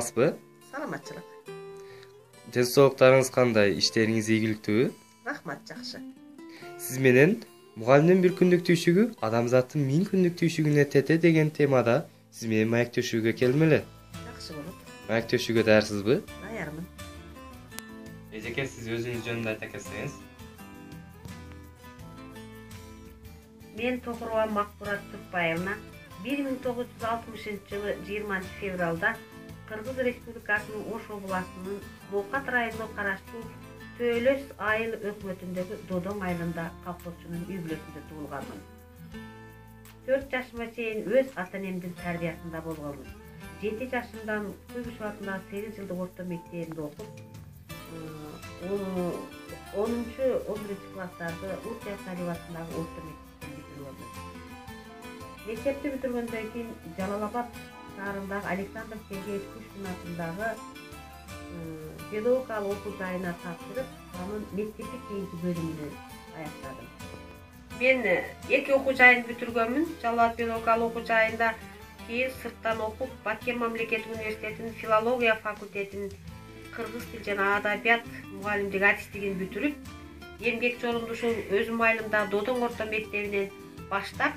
саламатсызбы? Саламатчылык. Ден соолуктарыңыз кандай? Иштериңиз ийгиликтүүбү? Рахмат, жакшы. Сиз менен мугалимдин бир күндүк түйшүгү адамзаттын 1000 күндүк түйшүгүнө тете деген темада сиз менен маектешүүгө келдим эле. Жакшы болот. Маектешүүгө даярсызбы? Даярмын. Эжеке, сиз өзүңүз жөнүндө айта кетсеңиз. Мен Токурова Макбурат Туркбаевна 1960 жылы 20 февралда Кыргыз Республикасынын Ош областынын Ноокат районуна караштуу Төлөс айыл өкмөтүндөгү Додоң айылында колхозчунун үй бүлөсүндө туулганмын. 4 жашыма чейин өз ата-энемдин тарбиясында болгонмун. 7 жашымдан Куйбышев атындагы 8 жылдык орто мектебинде окуп, 10-11 класстарды Уртия Салиев атындагы орто мектепти бүтүргөнмүн. Мектепти бүтүргөндөн кийин Жалал-Абад шаарындагы Александр Сергеевич Пушкин атындагы педагогикалык окуу жайына тапшырып, анын мектептик кийинки бөлүмүнө аяктадым. Мен 2 окуу жайын бүтүргөнмүн. Жалал-Абад педагогикалык окуу жайында кийин сырттан окуп, Бакен мамлекеттик университетинин филология факультетинин кыргыз тил жана адабият мугалимдик атистигин бүтүрүп, эмгек жолумду ушул өзүм айылымдагы Додоң орто мектебинен баштап,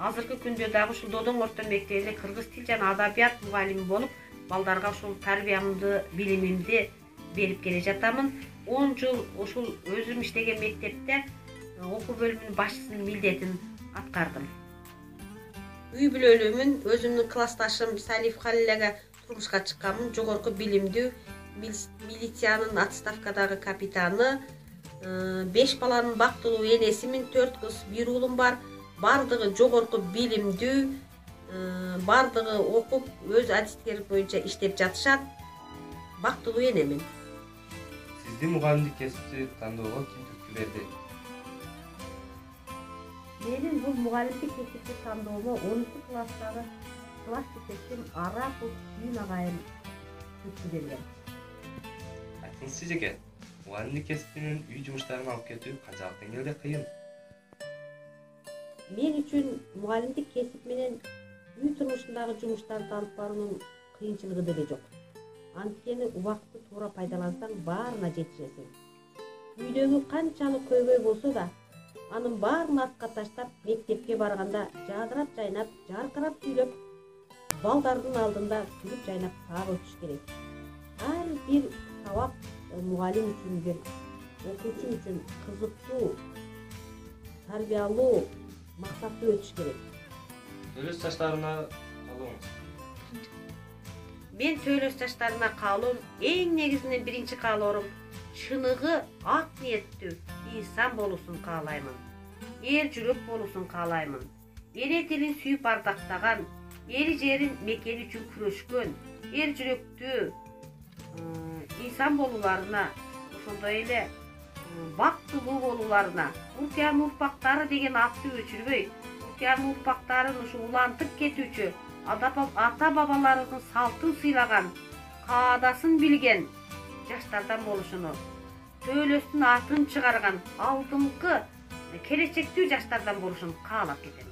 азыркы күндө дагы ушул Додоң орто мектебинде кыргыз тил жана адабият мугалими болуп, балдарга ушул тарбиямды, билимимди берип келе жатамын. 10 жыл ушул өзүм иштеген мектепте окуу бөлүмүнүн башчысынын милдетин аткардым. Үй бүлөлүүмүн, өзүмдүн классташым Салиев Халилага турмушка чыкканмын. Жогорку билимдүү, милициянын отставкадагы капитаны, 5 баланын бактылуу энесимин, 4 кыз, 1 уулум бар. Бардыгы жогорку билимдүү, бардыгы окуп, өз адистиктери боюнча иштеп жатышат. Бактылуу энемин. Сизди мугалимдик кесипти тандоого ким түрткү берди? Менин бул мугалимдик кесипти тандоому 10 класстагы класс жетекчим Арапов Сүйүн агайым түрткү берген. Айтыңызчы эжеке, мугалимдик кесиптин үй жумуштарын алып кетүү канчалык деңгээлде кыйын? Мен үчүн мугалимдик кесип менен үй турмушундагы жумуштарды алып баруунун кыйынчылыгы деле жок. Анткени убакытты туура пайдалансаң, баарына жетишесиң. Үйдөгү канчалык көйгөй болсо да, анын баарын артка таштап, мектепке барганда жадырап жайнап, жаркырап сүйлөп, балдардын алдында күлүп жайнап таап өтүш керек. Ар бир сабак мугалим үчүн, бир окуучу үчүн кызыктуу, тарбиялуу, максаттуу өтүш керек. Төлөс жаштарына калууңуз. Мен төлөс жаштарына каалоом, эң негизинен биринчи каалоорум чыныгы, ак ниеттүү инсан болуусун каалаймын. Эл жүрөк болуусун каалаймын. Эне тилин сүйүп ардактаган, эли жерин мекени үчүн күрөшкөн, эл жүрөктүү инсан болууларына, ошондой эле бактылуу болууларына, Уртиянын урпактары деген атты өчүрбөй, Уртиянын урпактарын ушу улантып кетүүчү, ата бабаларыбыздын салтын сыйлаган, каадасын билген жаштардан болушуну, Төлөстүн атын чыгарган алдыңкы келечектүү жаштардан болушун каалап кетем.